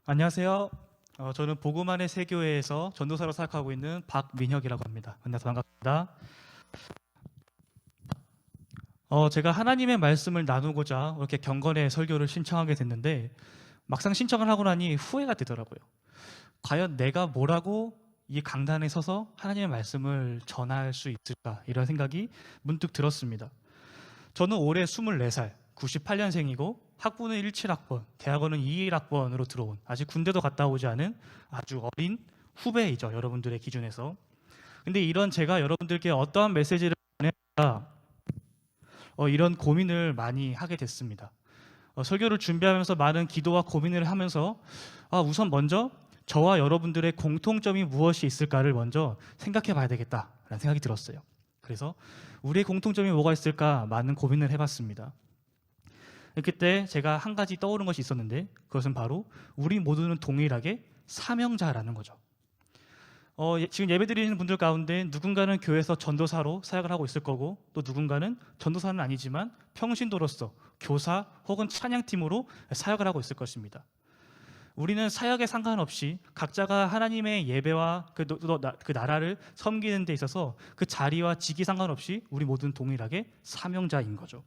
안녕하세요. 저는 보고만의 세교회에서 전도사로 사역하고 있는 박민혁이라고 합니다. 만나서 반갑습니다. 제가 하나님의 말씀을 나누고자 이렇게 경건의 설교를 신청하게 됐는데 막상 신청을 하고 나니 후회가 되더라고요. 과연 내가 뭐라고 이 강단에 서서 하나님의 말씀을 전할 수 있을까 이런 생각이 문득 들었습니다. 저는 올해 24살, 98년생이고 학부는 17학번, 대학원은 21학번으로 들어온 아직 군대도 갔다 오지 않은 아주 어린 후배이죠. 여러분들의 기준에서. 근데 이런 제가 여러분들께 어떠한 메시지를 전할까 이런 고민을 많이 하게 됐습니다. 설교를 준비하면서 많은 기도와 고민을 하면서 우선 먼저 저와 여러분들의 공통점이 무엇이 있을까를 먼저 생각해 봐야 되겠다라는 생각이 들었어요. 그래서 우리의 공통점이 뭐가 있을까 많은 고민을 해봤습니다. 그때 제가 한 가지 떠오른 것이 있었는데 그것은 바로 우리 모두는 동일하게 사명자라는 거죠. 지금 예배드리는 분들 가운데 누군가는 교회에서 전도사로 사역을 하고 있을 거고 또 누군가는 전도사는 아니지만 평신도로서 교사 혹은 찬양팀으로 사역을 하고 있을 것입니다. 우리는 사역에 상관없이 각자가 하나님의 예배와 그 나라를 섬기는 데 있어서 그 자리와 직이 상관없이 우리 모두는 동일하게 사명자인 거죠.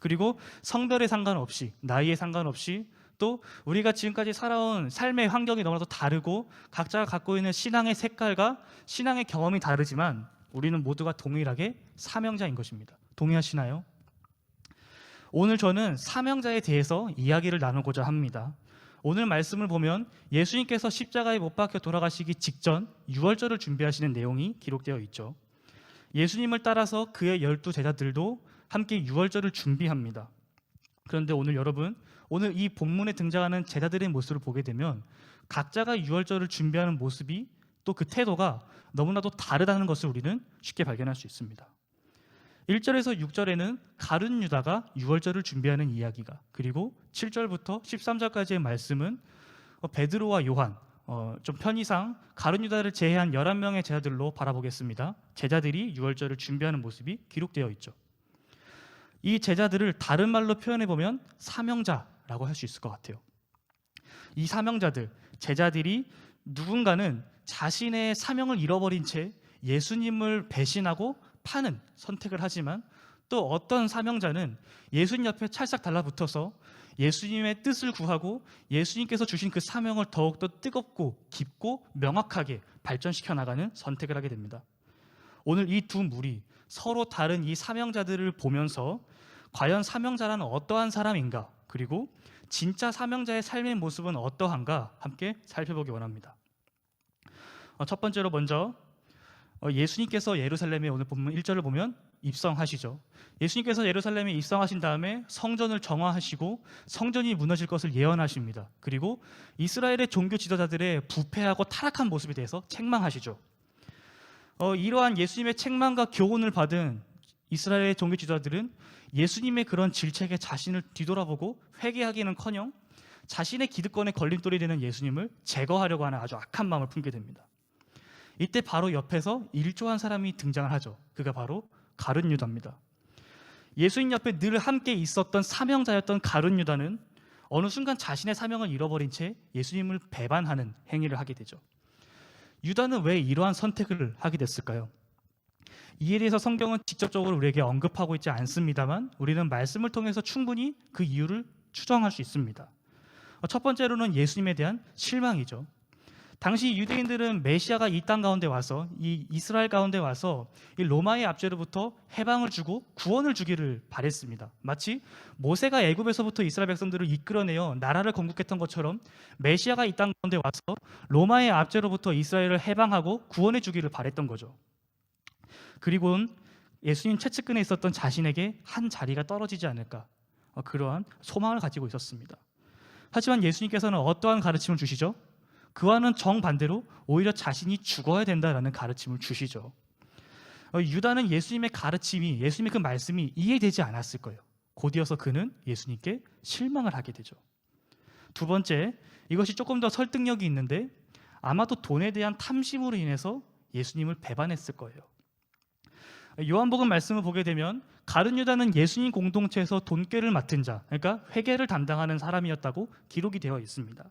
그리고 성별에 상관없이 나이에 상관없이 또 우리가 지금까지 살아온 삶의 환경이 너무나도 다르고 각자가 갖고 있는 신앙의 색깔과 신앙의 경험이 다르지만 우리는 모두가 동일하게 사명자인 것입니다. 동의하시나요? 오늘 저는 사명자에 대해서 이야기를 나누고자 합니다. 오늘 말씀을 보면 예수님께서 십자가에 못 박혀 돌아가시기 직전 유월절을 준비하시는 내용이 기록되어 있죠. 예수님을 따라서 그의 12 제자들도 함께 유월절을 준비합니다. 그런데 오늘 이 본문에 등장하는 제자들의 모습을 보게 되면 각자가 유월절을 준비하는 모습이 또 그 태도가 너무나도 다르다는 것을 우리는 쉽게 발견할 수 있습니다. 1절에서 6절에는 가룟 유다가 유월절을 준비하는 이야기가, 그리고 7절부터 13절까지의 말씀은 베드로와 요한, 좀 편의상 가룟 유다를 제외한 11명의 제자들로 바라보겠습니다. 제자들이 유월절을 준비하는 모습이 기록되어 있죠. 이 제자들을 다른 말로 표현해보면 사명자라고 할 수 있을 것 같아요. 이 사명자들, 제자들이 누군가는 자신의 사명을 잃어버린 채 예수님을 배신하고 파는 선택을 하지만 또 어떤 사명자는 예수님 옆에 찰싹 달라붙어서 예수님의 뜻을 구하고 예수님께서 주신 그 사명을 더욱더 뜨겁고 깊고 명확하게 발전시켜 나가는 선택을 하게 됩니다. 오늘 이 두 무리 서로 다른 이 사명자들을 보면서 과연 사명자라는 어떠한 사람인가, 그리고 진짜 사명자의 삶의 모습은 어떠한가 함께 살펴보기 원합니다. 첫 번째로 먼저 예수님께서 예루살렘에 오늘 본문 1절을 보면 입성하시죠. 예수님께서 예루살렘에 입성하신 다음에 성전을 정화하시고 성전이 무너질 것을 예언하십니다. 그리고 이스라엘의 종교 지도자들의 부패하고 타락한 모습에 대해서 책망하시죠. 이러한 예수님의 책망과 교훈을 받은 이스라엘의 종교 지도자들은 예수님의 그런 질책에 자신을 뒤돌아보고 회개하기는커녕 자신의 기득권에 걸림돌이 되는 예수님을 제거하려고 하는 아주 악한 마음을 품게 됩니다. 이때 바로 옆에서 일조한 사람이 등장을 하죠. 그가 바로 가룟 유다입니다. 예수님 옆에 늘 함께 있었던 사명자였던 가룟 유다는 어느 순간 자신의 사명을 잃어버린 채 예수님을 배반하는 행위를 하게 되죠. 유다는 왜 이러한 선택을 하게 됐을까요? 이에 대해서 성경은 직접적으로 우리에게 언급하고 있지 않습니다만 우리는 말씀을 통해서 충분히 그 이유를 추정할 수 있습니다. 첫 번째로는 예수님에 대한 실망이죠. 당시 유대인들은 메시아가 이 땅 가운데 와서, 이 이스라엘 가운데 와서 이 로마의 압제로부터 해방을 주고 구원을 주기를 바랬습니다. 마치 모세가 애굽에서부터 이스라엘 백성들을 이끌어내어 나라를 건국했던 것처럼 메시아가 이 땅 가운데 와서 로마의 압제로부터 이스라엘을 해방하고 구원해 주기를 바랬던 거죠. 그리고는 예수님 최측근에 있었던 자신에게 한 자리가 떨어지지 않을까, 그러한 소망을 가지고 있었습니다. 하지만 예수님께서는 어떠한 가르침을 주시죠? 그와는 정반대로 오히려 자신이 죽어야 된다라는 가르침을 주시죠. 유다는 예수님의 가르침이, 예수님의 그 말씀이 이해되지 않았을 거예요. 곧이어서 그는 예수님께 실망을 하게 되죠. 두 번째, 이것이 조금 더 설득력이 있는데 아마도 돈에 대한 탐심으로 인해서 예수님을 배반했을 거예요. 요한복음 말씀을 보게 되면 가룟 유다는 예수님 공동체에서 돈꾀를 맡은 자, 그러니까 회계를 담당하는 사람이었다고 기록이 되어 있습니다.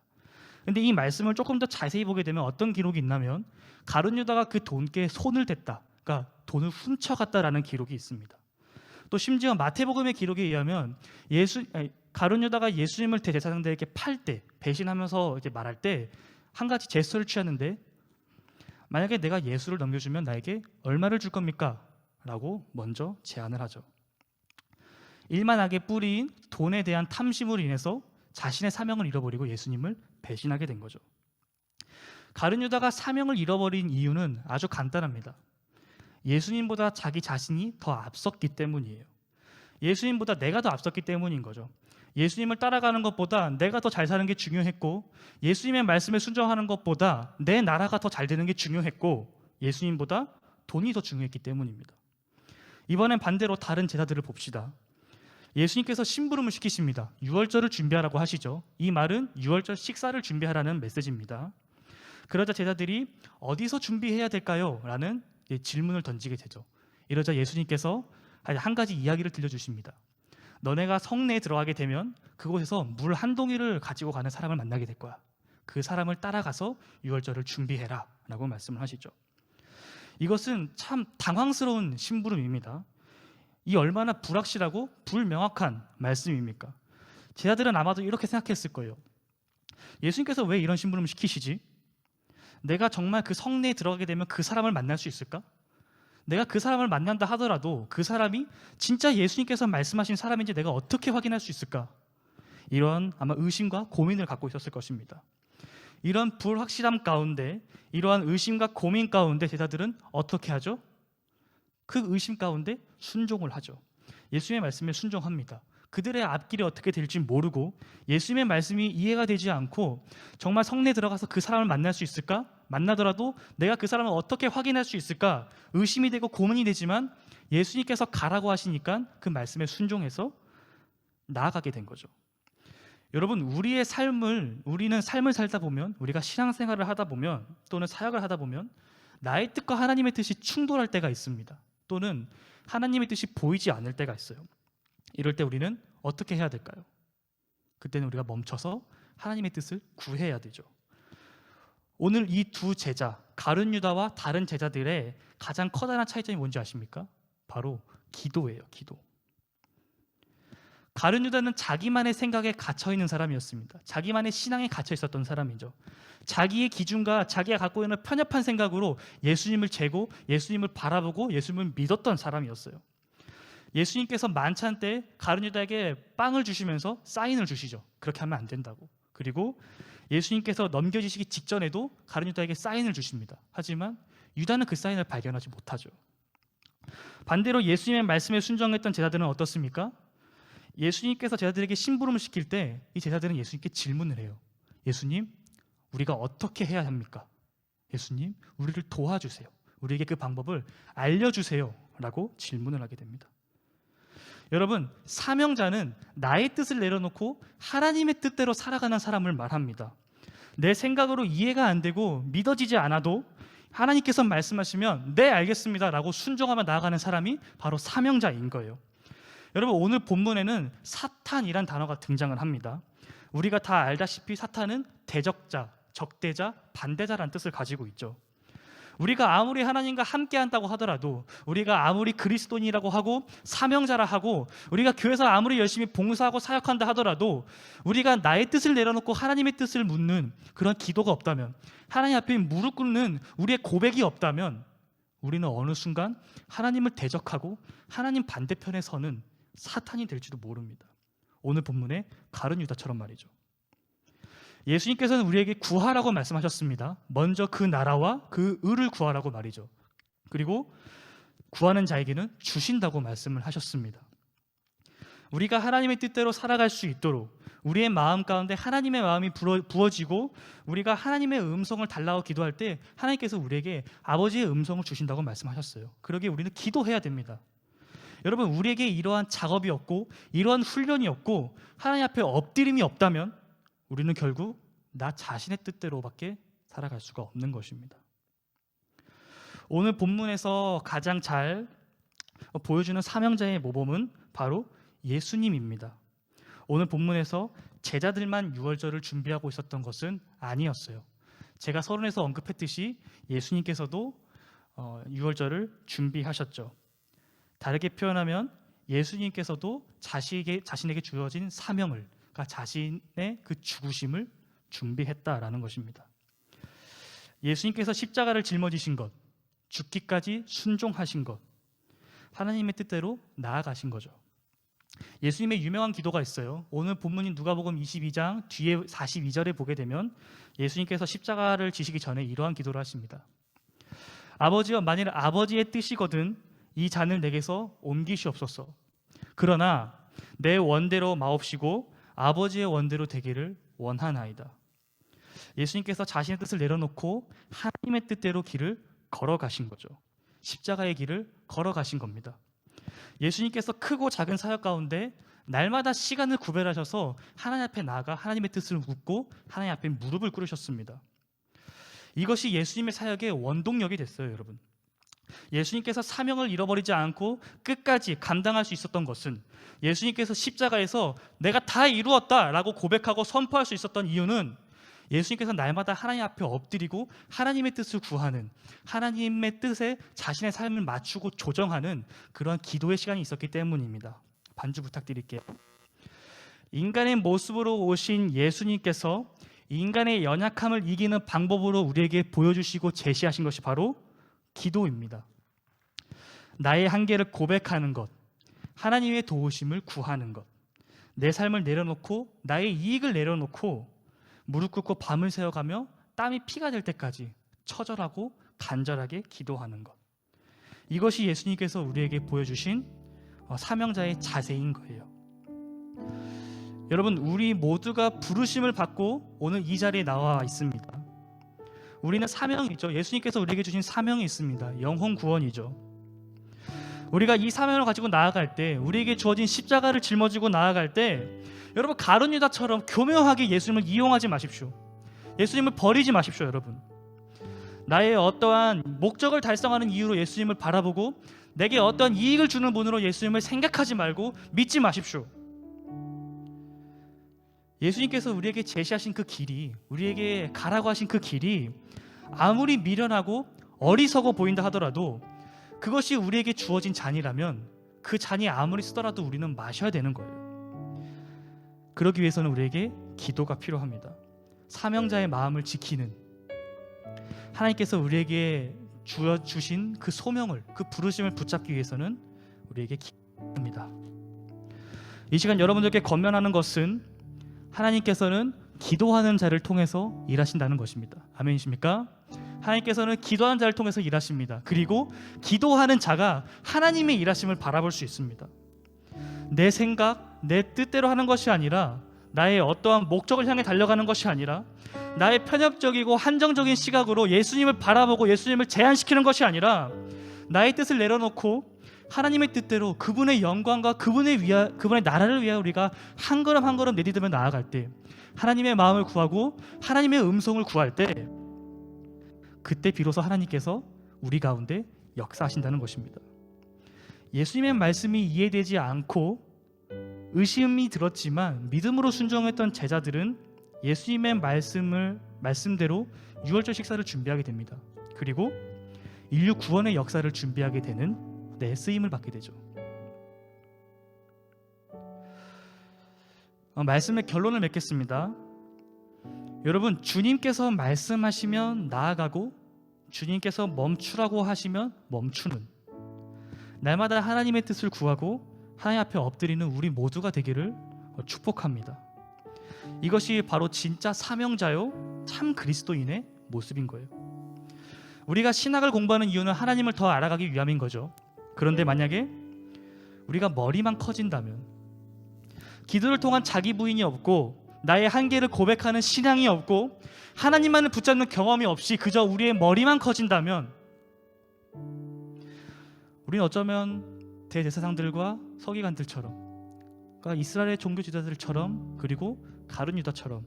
근데 이 말씀을 조금 더 자세히 보게 되면 어떤 기록이 있냐면 가룟 유다가 그 돈께 손을 댔다, 그러니까 돈을 훔쳐갔다라는 기록이 있습니다. 또 심지어 마태복음의 기록에 의하면 가룟 유다가 예수님을 대제사장들에게 팔 때, 배신하면서 이렇게 말할 때 한 가지 제스처를 취하는데, 만약에 내가 예수를 넘겨주면 나에게 얼마를 줄 겁니까? 라고 먼저 제안을 하죠. 일만하게 뿌린 돈에 대한 탐심으로 인해서 자신의 사명을 잃어버리고 예수님을 배신하게 된 거죠. 가룟 유다가 사명을 잃어버린 이유는 아주 간단합니다. 예수님보다 자기 자신이 더 앞섰기 때문이에요. 예수님보다 내가 더 앞섰기 때문인 거죠. 예수님을 따라가는 것보다 내가 더 잘 사는 게 중요했고, 예수님의 말씀에 순종하는 것보다 내 나라가 더 잘 되는 게 중요했고, 예수님보다 돈이 더 중요했기 때문입니다. 이번엔 반대로 다른 제자들을 봅시다. 예수님께서 심부름을 시키십니다. 유월절을 준비하라고 하시죠. 이 말은 유월절 식사를 준비하라는 메시지입니다. 그러자 제자들이 어디서 준비해야 될까요? 라는 질문을 던지게 되죠. 이러자 예수님께서 한 가지 이야기를 들려주십니다. 너네가 성내에 들어가게 되면 그곳에서 물 한 동이를 가지고 가는 사람을 만나게 될 거야. 그 사람을 따라가서 유월절을 준비해라 라고 말씀을 하시죠. 이것은 참 당황스러운 심부름입니다. 이 얼마나 불확실하고 불명확한 말씀입니까? 제자들은 아마도 이렇게 생각했을 거예요. 예수님께서 왜 이런 심부름을 시키시지? 내가 정말 그 성내에 들어가게 되면 그 사람을 만날 수 있을까? 내가 그 사람을 만난다 하더라도 그 사람이 진짜 예수님께서 말씀하신 사람인지 내가 어떻게 확인할 수 있을까? 이런 아마 의심과 고민을 갖고 있었을 것입니다. 이런 불확실함 가운데, 이러한 의심과 고민 가운데 제자들은 어떻게 하죠? 그 의심 가운데 순종을 하죠. 예수님의 말씀에 순종합니다. 그들의 앞길이 어떻게 될지 모르고 예수님의 말씀이 이해가 되지 않고 정말 성내에 들어가서 그 사람을 만날 수 있을까? 만나더라도 내가 그 사람을 어떻게 확인할 수 있을까? 의심이 되고 고민이 되지만 예수님께서 가라고 하시니까 그 말씀에 순종해서 나아가게 된 거죠. 여러분, 우리는 삶을 살다 보면, 우리가 신앙생활을 하다 보면 또는 사역을 하다 보면 나의 뜻과 하나님의 뜻이 충돌할 때가 있습니다. 또는 하나님의 뜻이 보이지 않을 때가 있어요. 이럴 때 우리는 어떻게 해야 될까요? 그때는 우리가 멈춰서 하나님의 뜻을 구해야 되죠. 오늘 이 두 제자, 가룟 유다와 다른 제자들의 가장 커다란 차이점이 뭔지 아십니까? 바로 기도예요. 기도. 가룟 유다는 자기만의 생각에 갇혀 있는 사람이었습니다. 자기만의 신앙에 갇혀 있었던 사람이죠. 자기의 기준과 자기가 갖고 있는 편협한 생각으로 예수님을 재고 예수님을 바라보고 예수님을 믿었던 사람이었어요. 예수님께서 만찬 때 가룟 유다에게 빵을 주시면서 사인을 주시죠. 그렇게 하면 안 된다고. 그리고 예수님께서 넘겨주시기 직전에도 가룟 유다에게 사인을 주십니다. 하지만 유다는 그 사인을 발견하지 못하죠. 반대로 예수님의 말씀에 순종했던 제자들은 어떻습니까? 예수님께서 제자들에게 심부름을 시킬 때 이 제자들은 예수님께 질문을 해요. 예수님, 우리가 어떻게 해야 합니까? 예수님, 우리를 도와주세요. 우리에게 그 방법을 알려주세요. 라고 질문을 하게 됩니다. 여러분, 사명자는 나의 뜻을 내려놓고 하나님의 뜻대로 살아가는 사람을 말합니다. 내 생각으로 이해가 안 되고 믿어지지 않아도 하나님께서 말씀하시면 네, 알겠습니다 라고 순종하며 나아가는 사람이 바로 사명자인 거예요. 여러분, 오늘 본문에는 사탄이란 단어가 등장을 합니다. 우리가 다 알다시피 사탄은 대적자, 적대자, 반대자라는 뜻을 가지고 있죠. 우리가 아무리 하나님과 함께 한다고 하더라도, 우리가 아무리 그리스도인이라고 하고 사명자라 하고, 우리가 교회에서 아무리 열심히 봉사하고 사역한다 하더라도 우리가 나의 뜻을 내려놓고 하나님의 뜻을 묻는 그런 기도가 없다면, 하나님 앞에 무릎 꿇는 우리의 고백이 없다면 우리는 어느 순간 하나님을 대적하고 하나님 반대편에 서는 사탄이 될지도 모릅니다. 오늘 본문의 가룟 유다처럼 말이죠. 예수님께서는 우리에게 구하라고 말씀하셨습니다. 먼저 그 나라와 그 의를 구하라고 말이죠. 그리고 구하는 자에게는 주신다고 말씀을 하셨습니다. 우리가 하나님의 뜻대로 살아갈 수 있도록 우리의 마음 가운데 하나님의 마음이 부어지고 우리가 하나님의 음성을 달라고 기도할 때 하나님께서 우리에게 아버지의 음성을 주신다고 말씀하셨어요. 그러기에 우리는 기도해야 됩니다. 여러분, 우리에게 이러한 작업이 없고 이러한 훈련이 없고 하나님 앞에 엎드림이 없다면 우리는 결국 나 자신의 뜻대로밖에 살아갈 수가 없는 것입니다. 오늘 본문에서 가장 잘 보여주는 사명자의 모범은 바로 예수님입니다. 오늘 본문에서 제자들만 유월절을 준비하고 있었던 것은 아니었어요. 제가 서론에서 언급했듯이 예수님께서도 유월절을 준비하셨죠. 다르게 표현하면 예수님께서도 자신에게 주어진 사명을, 그러니까 자신의 그 죽으심을 준비했다라는 것입니다. 예수님께서 십자가를 짊어지신 것, 죽기까지 순종하신 것, 하나님의 뜻대로 나아가신 거죠. 예수님의 유명한 기도가 있어요. 오늘 본문인 누가복음 22장 뒤에 42절에 보게 되면 예수님께서 십자가를 지시기 전에 이러한 기도를 하십니다. 아버지여, 만일 아버지의 뜻이거든 이 잔을 내게서 옮기시옵소서. 그러나 내 원대로 마옵시고 아버지의 원대로 되기를 원하나이다. 예수님께서 자신의 뜻을 내려놓고 하나님의 뜻대로 길을 걸어가신 거죠. 십자가의 길을 걸어가신 겁니다. 예수님께서 크고 작은 사역 가운데 날마다 시간을 구별하셔서 하나님 앞에 나아가 하나님의 뜻을 묻고 하나님 앞에 무릎을 꿇으셨습니다. 이것이 예수님의 사역의 원동력이 됐어요, 여러분. 예수님께서 사명을 잃어버리지 않고 끝까지 감당할 수 있었던 것은, 예수님께서 십자가에서 내가 다 이루었다라고 고백하고 선포할 수 있었던 이유는 예수님께서 날마다 하나님 앞에 엎드리고 하나님의 뜻을 구하는, 하나님의 뜻에 자신의 삶을 맞추고 조정하는 그러한 기도의 시간이 있었기 때문입니다. 반주 부탁드릴게요. 인간의 모습으로 오신 예수님께서 인간의 연약함을 이기는 방법으로 우리에게 보여주시고 제시하신 것이 바로 기도입니다. 나의 한계를 고백하는 것, 하나님의 도우심을 구하는 것, 내 삶을 내려놓고 나의 이익을 내려놓고 무릎 꿇고 밤을 새워가며 땀이 피가 될 때까지 처절하고 간절하게 기도하는 것, 이것이 예수님께서 우리에게 보여주신 사명자의 자세인 거예요. 여러분, 우리 모두가 부르심을 받고 오늘 이 자리에 나와 있습니다. 우리는 사명이 있죠. 예수님께서 우리에게 주신 사명이 있습니다. 영혼 구원이죠. 우리가 이 사명을 가지고 나아갈 때, 우리에게 주어진 십자가를 짊어지고 나아갈 때, 여러분 가룟 유다처럼 교묘하게 예수님을 이용하지 마십시오. 예수님을 버리지 마십시오, 여러분. 나의 어떠한 목적을 달성하는 이유로 예수님을 바라보고 내게 어떠한 이익을 주는 분으로 예수님을 생각하지 말고 믿지 마십시오. 예수님께서 우리에게 제시하신 그 길이, 우리에게 가라고 하신 그 길이 아무리 미련하고 어리석어 보인다 하더라도 그것이 우리에게 주어진 잔이라면 그 잔이 아무리 쓰더라도 우리는 마셔야 되는 거예요. 그러기 위해서는 우리에게 기도가 필요합니다. 사명자의 마음을 지키는, 하나님께서 우리에게 주신 그 소명을, 그 부르심을 붙잡기 위해서는 우리에게 기도합니다. 이 시간 여러분들께 권면하는 것은 하나님께서는 기도하는 자를 통해서 일하신다는 것입니다. 아멘이십니까? 하나님께서는 기도하는 자를 통해서 일하십니다. 그리고 기도하는 자가 하나님의 일하심을 바라볼 수 있습니다. 내 생각, 내 뜻대로 하는 것이 아니라, 나의 어떠한 목적을 향해 달려가는 것이 아니라, 나의 편협적이고 한정적인 시각으로 예수님을 바라보고 예수님을 제한시키는 것이 아니라, 나의 뜻을 내려놓고 하나님의 뜻대로 그분의 영광과 그분의 나라를 위하여 우리가 한 걸음 한 걸음 내디디며 나아갈 때, 하나님의 마음을 구하고 하나님의 음성을 구할 때, 그때 비로소 하나님께서 우리 가운데 역사하신다는 것입니다. 예수님의 말씀이 이해되지 않고 의심이 들었지만 믿음으로 순종했던 제자들은 예수님의 말씀대로 유월절 식사를 준비하게 됩니다. 그리고 인류 구원의 역사를 준비하게 되는 쓰임을 받게 되죠. 말씀의 결론을 맺겠습니다. 여러분, 주님께서 말씀하시면 나아가고 주님께서 멈추라고 하시면 멈추는, 날마다 하나님의 뜻을 구하고 하나님 앞에 엎드리는 우리 모두가 되기를 축복합니다. 이것이 바로 진짜 사명자요 참 그리스도인의 모습인 거예요. 우리가 신학을 공부하는 이유는 하나님을 더 알아가기 위함인 거죠. 그런데 만약에 우리가 머리만 커진다면, 기도를 통한 자기 부인이 없고 나의 한계를 고백하는 신앙이 없고 하나님만을 붙잡는 경험이 없이 그저 우리의 머리만 커진다면, 우리는 어쩌면 대제사장들과 서기관들처럼, 그러니까 이스라엘의 종교 지도자들처럼, 그리고 가룟 유다처럼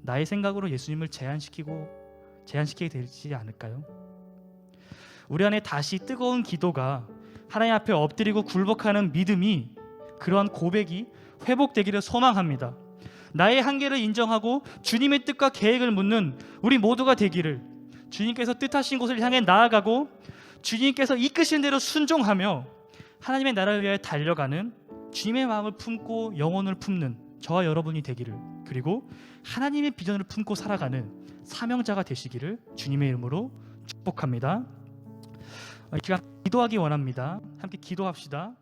나의 생각으로 예수님을 제한시키게 되지 않을까요? 우리 안에 다시 뜨거운 기도가, 하나님 앞에 엎드리고 굴복하는 믿음이, 그러한 고백이 회복되기를 소망합니다. 나의 한계를 인정하고 주님의 뜻과 계획을 묻는 우리 모두가 되기를, 주님께서 뜻하신 곳을 향해 나아가고 주님께서 이끄신 대로 순종하며 하나님의 나라를 위해 달려가는 주님의 마음을 품고 영혼을 품는 저와 여러분이 되기를, 그리고 하나님의 비전을 품고 살아가는 사명자가 되시기를 주님의 이름으로 축복합니다. 이 시간 기도하기 원합니다. 함께 기도합시다.